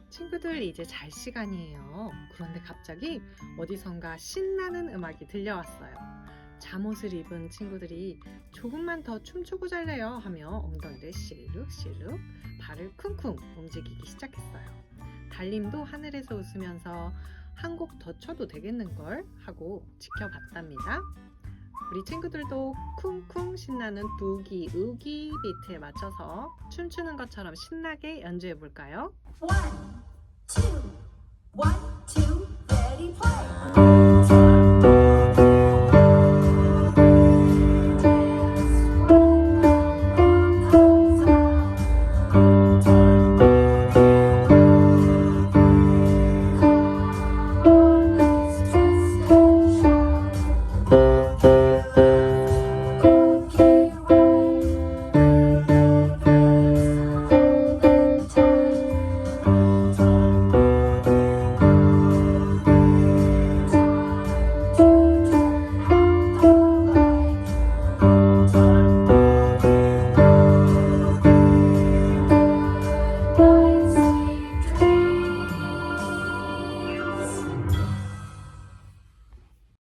친구들 이제 잘 시간이에요. 그런데 갑자기 어디선가 신나는 음악이 들려왔어요. 잠옷을 입은 친구들이 조금만 더 춤추고 잘래요 하며 엉덩이를 실룩실룩 발을 쿵쿵 움직이기 시작했어요. 달님도 하늘에서 웃으면서 한 곡 더 춰도 되겠는걸 하고 지켜봤답니다. 우리 친구들도 쿵쿵 신나는 부기 우기 비트에 맞춰서 춤추는 것처럼 신나게 연주해 볼까요? One, two, ready, play.